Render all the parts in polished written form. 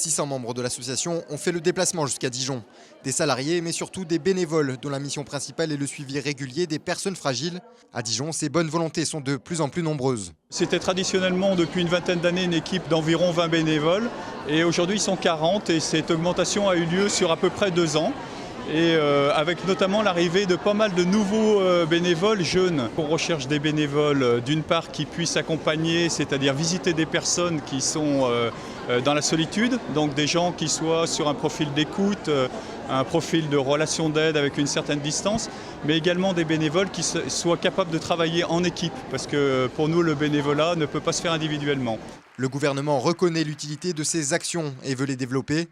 600 membres de l'association ont fait le déplacement jusqu'à Dijon. Des salariés, mais surtout des bénévoles, dont la mission principale est le suivi régulier des personnes fragiles. À Dijon, ces bonnes volontés sont de plus en plus nombreuses. C'était traditionnellement, depuis une vingtaine d'années, une équipe d'environ 20 bénévoles. Et aujourd'hui, ils sont 40 et cette augmentation a eu lieu sur à peu près 2 ans. Et avec notamment l'arrivée de pas mal de nouveaux bénévoles jeunes. On recherche des bénévoles d'une part qui puissent accompagner, c'est-à-dire visiter des personnes qui sont dans la solitude, donc des gens qui soient sur un profil d'écoute, un profil de relation d'aide avec une certaine distance, mais également des bénévoles qui soient capables de travailler en équipe, parce que pour nous le bénévolat ne peut pas se faire individuellement. Le gouvernement reconnaît l'utilité de ces actions et veut les développer.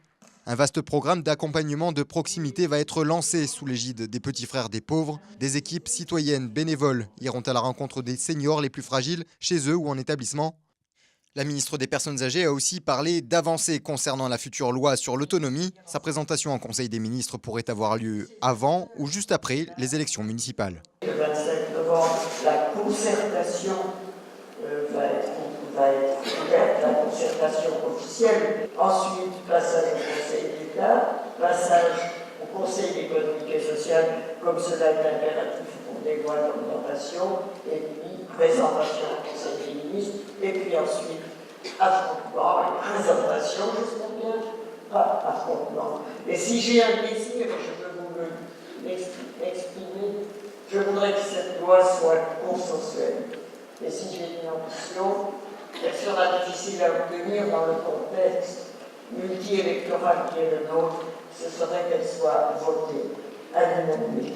Un vaste programme d'accompagnement de proximité va être lancé sous l'égide des Petits Frères des Pauvres. Des équipes citoyennes bénévoles iront à la rencontre des seniors les plus fragiles, chez eux ou en établissement. La ministre des Personnes âgées a aussi parlé d'avancées concernant la future loi sur l'autonomie. Sa présentation en Conseil des ministres pourrait avoir lieu avant ou juste après les élections municipales. Le 25 novembre, la concertation va être ouverte, la concertation officielle. Ensuite, passage au Conseil d'État, passage au Conseil économique et social, comme cela est impératif pour des lois d'orientation, et puis présentation au Conseil des ministres, et puis ensuite affrontement et présentation, j'espère bien, pas affrontement. Et si j'ai un désir, et je peux vous l'exprimer, je voudrais que cette loi soit consensuelle. Et si j'ai une ambition, elle sera difficile à obtenir dans le contexte multi-électoral qui est le nôtre, ce serait qu'elle soit votée à l'unanimité.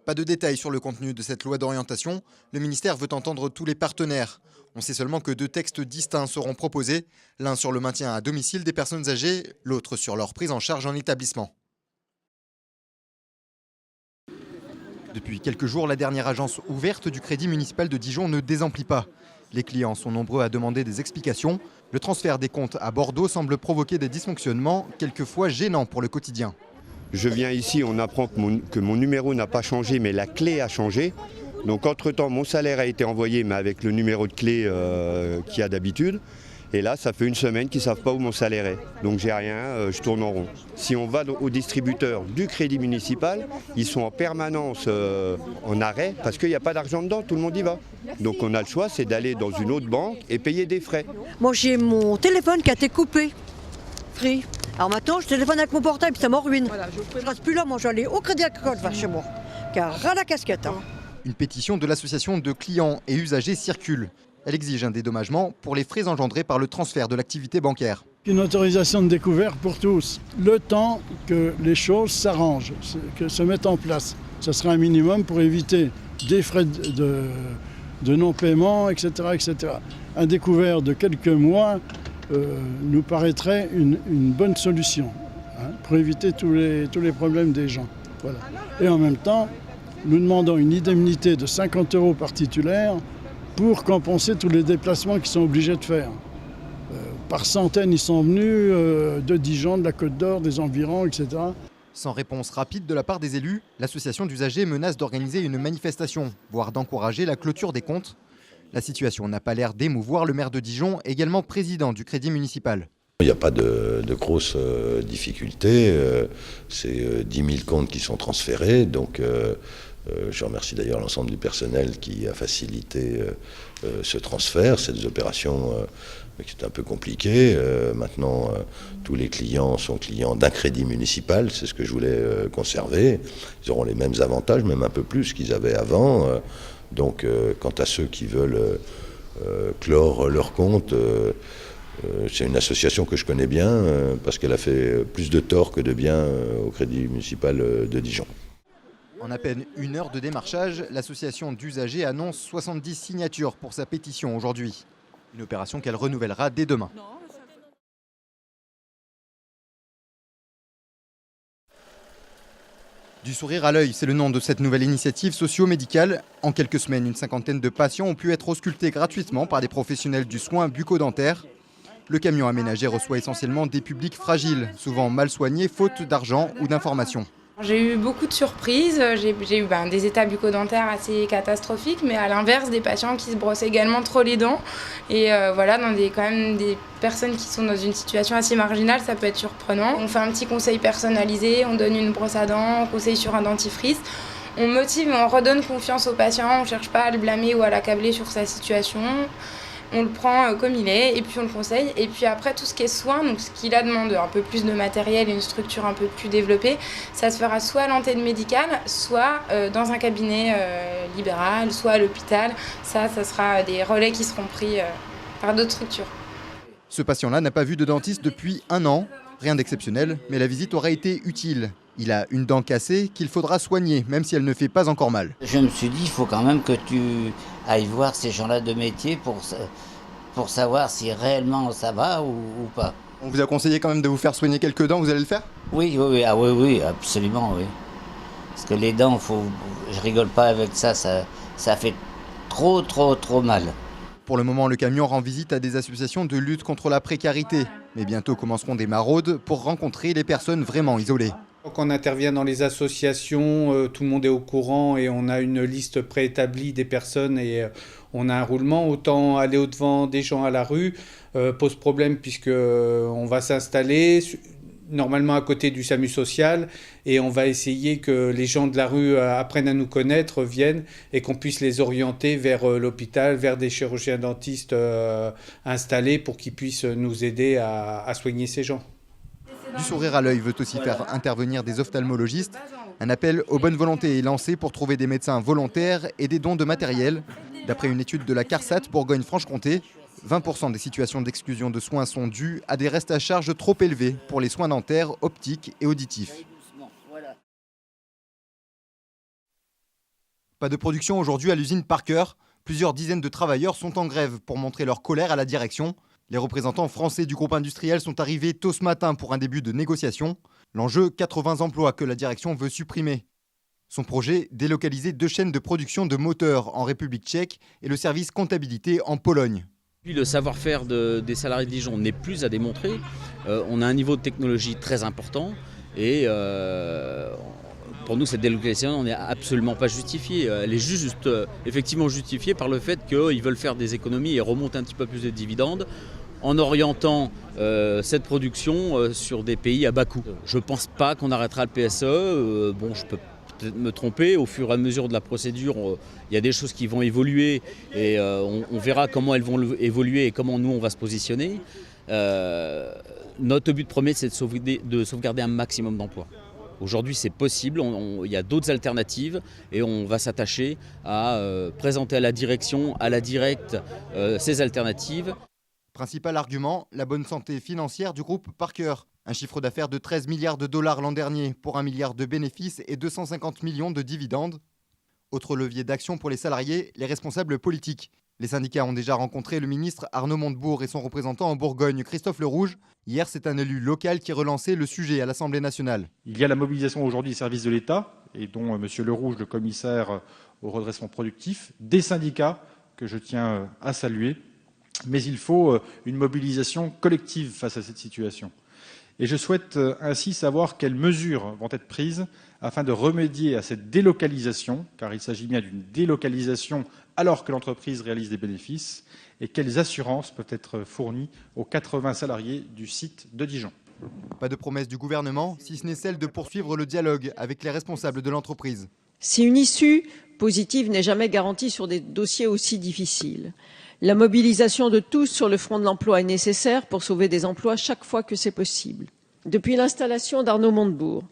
Pas de détails sur le contenu de cette loi d'orientation. Le ministère veut entendre tous les partenaires. On sait seulement que 2 textes distincts seront proposés, l'un sur le maintien à domicile des personnes âgées, l'autre sur leur prise en charge en établissement. Depuis quelques jours, la dernière agence ouverte du Crédit municipal de Dijon ne désemplit pas. Les clients sont nombreux à demander des explications. Le transfert des comptes à Bordeaux semble provoquer des dysfonctionnements, quelquefois gênants pour le quotidien. Je viens ici, on apprend que mon numéro n'a pas changé, mais la clé a changé. Donc entre-temps, mon salaire a été envoyé, mais avec le numéro de clé qu'il y a d'habitude. Et là, ça fait une semaine qu'ils ne savent pas où mon salaire est. Donc j'ai rien, je tourne en rond. Si on va au distributeur du Crédit municipal, ils sont en permanence en arrêt parce qu'il n'y a pas d'argent dedans, tout le monde y va. Donc on a le choix, c'est d'aller dans une autre banque et payer des frais. Moi j'ai mon téléphone qui a été coupé, free. Alors maintenant je téléphone avec mon portable, ça m'en ruine. Je reste plus là, moi j'allais au Crédit Agricole chez moi, car ras la casquette. Hein. Une pétition de l'association de clients et usagers circule. Elle exige un dédommagement pour les frais engendrés par le transfert de l'activité bancaire. Une autorisation de découvert pour tous. Le temps que les choses s'arrangent, que se mettent en place. Ce sera un minimum pour éviter des frais de non-paiement, etc., etc. Un découvert de quelques mois nous paraîtrait une bonne solution pour éviter tous les problèmes des gens. Voilà. Et en même temps, nous demandons une indemnité de 50 € par titulaire pour compenser tous les déplacements qu'ils sont obligés de faire. Par centaines, ils sont venus de Dijon, de la Côte d'Or, des environs, etc. Sans réponse rapide de la part des élus, l'association d'usagers menace d'organiser une manifestation, voire d'encourager la clôture des comptes. La situation n'a pas l'air d'émouvoir le maire de Dijon, également président du Crédit municipal. Il n'y a pas de grosses difficultés. C'est 10 000 comptes qui sont transférés, donc je remercie d'ailleurs l'ensemble du personnel qui a facilité ce transfert. C'est des opérations qui sont un peu compliquées. Maintenant, tous les clients sont clients d'un crédit municipal, c'est ce que je voulais conserver. Ils auront les mêmes avantages, même un peu plus qu'ils avaient avant. Donc, quant à ceux qui veulent clore leur compte, c'est une association que je connais bien parce qu'elle a fait plus de tort que de bien au Crédit municipal de Dijon. En à peine 1 heure de démarchage, l'association d'usagers annonce 70 signatures pour sa pétition aujourd'hui. Une opération qu'elle renouvellera dès demain. Du sourire à l'œil, c'est le nom de cette nouvelle initiative socio-médicale. En quelques semaines, une cinquantaine de patients ont pu être auscultés gratuitement par des professionnels du soin bucco-dentaire. Le camion aménagé reçoit essentiellement des publics fragiles, souvent mal soignés faute d'argent ou d'informations. J'ai eu beaucoup de surprises, j'ai eu des états bucco-dentaires assez catastrophiques, mais à l'inverse des patients qui se brossent également trop les dents. Et voilà, quand même des personnes qui sont dans une situation assez marginale, ça peut être surprenant. On fait un petit conseil personnalisé, on donne une brosse à dents, on conseille sur un dentifrice. On motive et on redonne confiance au patient, on ne cherche pas à le blâmer ou à l'accabler sur sa situation. On le prend comme il est et puis on le conseille. Et puis après, tout ce qui est soins, donc ce qu'il a demandé, un peu plus de matériel et une structure un peu plus développée, ça se fera soit à l'antenne médicale, soit dans un cabinet libéral, soit à l'hôpital. Ça sera des relais qui seront pris par d'autres structures. Ce patient-là n'a pas vu de dentiste depuis 1 an. Rien d'exceptionnel, mais la visite aura été utile. Il a une dent cassée qu'il faudra soigner, même si elle ne fait pas encore mal. Je me suis dit, il faut quand même que tu ailles voir ces gens-là de métier pour savoir si réellement ça va ou pas. On vous a conseillé quand même de vous faire soigner quelques dents, vous allez le faire ? Oui, absolument, oui. Parce que les dents, je rigole pas avec ça, ça fait trop mal. Pour le moment, le camion rend visite à des associations de lutte contre la précarité. Mais bientôt commenceront des maraudes pour rencontrer les personnes vraiment isolées. Quand on intervient dans les associations, tout le monde est au courant et on a une liste préétablie des personnes et on a un roulement. Autant aller au-devant des gens à la rue pose problème puisqu'on va s'installer normalement à côté du SAMU social et on va essayer que les gens de la rue apprennent à nous connaître, viennent et qu'on puisse les orienter vers l'hôpital, vers des chirurgiens dentistes installés pour qu'ils puissent nous aider à soigner ces gens. Du sourire à l'œil veut aussi faire intervenir des ophtalmologistes. Un appel aux bonnes volontés est lancé pour trouver des médecins volontaires et des dons de matériel. D'après une étude de la CARSAT Bourgogne-Franche-Comté, 20% des situations d'exclusion de soins sont dues à des restes à charge trop élevés pour les soins dentaires, optiques et auditifs. Pas de production aujourd'hui à l'usine Parker. Plusieurs dizaines de travailleurs sont en grève pour montrer leur colère à la direction. Les représentants français du groupe industriel sont arrivés tôt ce matin pour un début de négociation. L'enjeu, 80 emplois que la direction veut supprimer. Son projet, délocaliser 2 chaînes de production de moteurs en République tchèque et le service comptabilité en Pologne. Le savoir-faire des salariés de Dijon n'est plus à démontrer. On a un niveau de technologie très important et pour nous, cette délocalisation n'est absolument pas justifiée. Elle est juste effectivement justifiée par le fait qu'ils veulent faire des économies et remonter un petit peu plus de dividendes en orientant cette production sur des pays à bas coût. Je ne pense pas qu'on arrêtera le PSE. Je peux peut-être me tromper. Au fur et à mesure de la procédure, il y a des choses qui vont évoluer et on verra comment elles vont évoluer et comment nous, on va se positionner. Notre but premier, c'est de sauvegarder un maximum d'emplois. Aujourd'hui, c'est possible, il y a d'autres alternatives et on va s'attacher à présenter à la direction, à la directe, ces alternatives. Principal argument, la bonne santé financière du groupe Parker. Un chiffre d'affaires de 13 milliards de dollars l'an dernier pour 1 milliard de bénéfices et 250 millions de dividendes. Autre levier d'action pour les salariés, les responsables politiques. Les syndicats ont déjà rencontré le ministre Arnaud Montebourg et son représentant en Bourgogne, Christophe Lerouge. Hier, c'est un élu local qui relançait le sujet à l'Assemblée nationale. Il y a la mobilisation aujourd'hui des services de l'État, et dont M. Lerouge, le commissaire au redressement productif, des syndicats que je tiens à saluer. Mais il faut une mobilisation collective face à cette situation. Et je souhaite ainsi savoir quelles mesures vont être prises afin de remédier à cette délocalisation, car il s'agit bien d'une délocalisation alors que l'entreprise réalise des bénéfices, et quelles assurances peuvent être fournies aux 80 salariés du site de Dijon. Pas de promesse du gouvernement, si ce n'est celle de poursuivre le dialogue avec les responsables de l'entreprise. Si une issue positive n'est jamais garantie sur des dossiers aussi difficiles, la mobilisation de tous sur le front de l'emploi est nécessaire pour sauver des emplois chaque fois que c'est possible. Depuis l'installation d'Arnaud Montebourg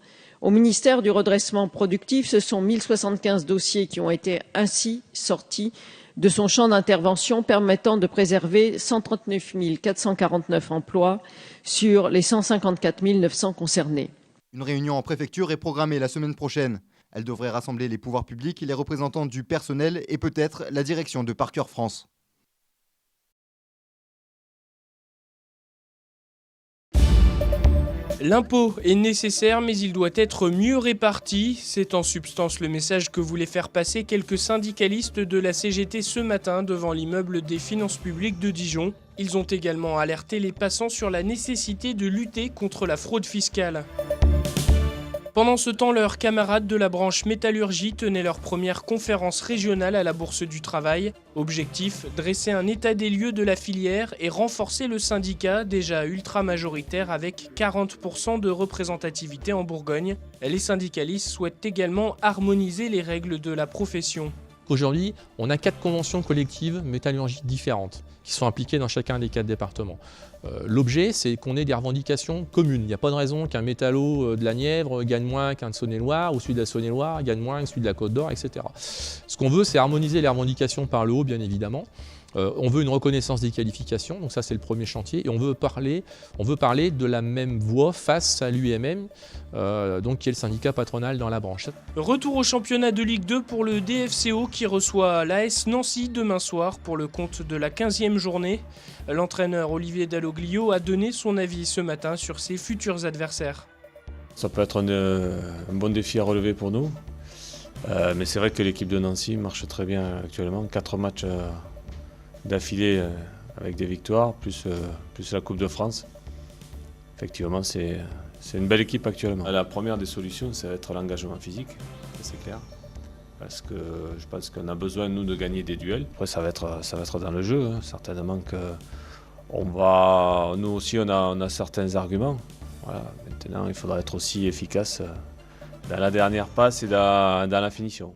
au ministère du redressement productif, ce sont 1075 dossiers qui ont été ainsi sortis de son champ d'intervention, permettant de préserver 139 449 emplois sur les 154 900 concernés. Une réunion en préfecture est programmée la semaine prochaine. Elle devrait rassembler les pouvoirs publics, les représentants du personnel et peut-être la direction de Parker France. L'impôt est nécessaire, mais il doit être mieux réparti. C'est en substance le message que voulaient faire passer quelques syndicalistes de la CGT ce matin devant l'immeuble des finances publiques de Dijon. Ils ont également alerté les passants sur la nécessité de lutter contre la fraude fiscale. Pendant ce temps, leurs camarades de la branche métallurgie tenaient leur première conférence régionale à la Bourse du Travail. Objectif, dresser un état des lieux de la filière et renforcer le syndicat, déjà ultra majoritaire avec 40% de représentativité en Bourgogne. Les syndicalistes souhaitent également harmoniser les règles de la profession. Aujourd'hui, on a 4 conventions collectives métallurgiques différentes qui sont appliquées dans chacun des 4 départements. L'objet, c'est qu'on ait des revendications communes. Il n'y a pas de raison qu'un métallo de la Nièvre gagne moins qu'un de Saône-et-Loire, ou celui de la Saône-et-Loire gagne moins que celui de la Côte d'Or, etc. Ce qu'on veut, c'est harmoniser les revendications par le haut, bien évidemment. On veut une reconnaissance des qualifications, donc ça c'est le premier chantier, et on veut parler de la même voix face à l'UMM, donc qui est le syndicat patronal dans la branche. Retour au championnat de Ligue 2 pour le DFCO qui reçoit l'AS Nancy demain soir pour le compte de la 15e journée. L'entraîneur Olivier Dalloglio a donné son avis ce matin sur ses futurs adversaires. Ça peut être un bon défi à relever pour nous, mais c'est vrai que l'équipe de Nancy marche très bien actuellement, 4 matchs d'affilée avec des victoires, plus la Coupe de France. Effectivement, c'est une belle équipe actuellement. La première des solutions, ça va être l'engagement physique, c'est clair. Parce que je pense qu'on a besoin, nous, de gagner des duels. Après, ça va être dans le jeu, hein. Certainement que nous aussi, on a certains arguments. Voilà. Maintenant, il faudra être aussi efficace dans la dernière passe et dans la finition.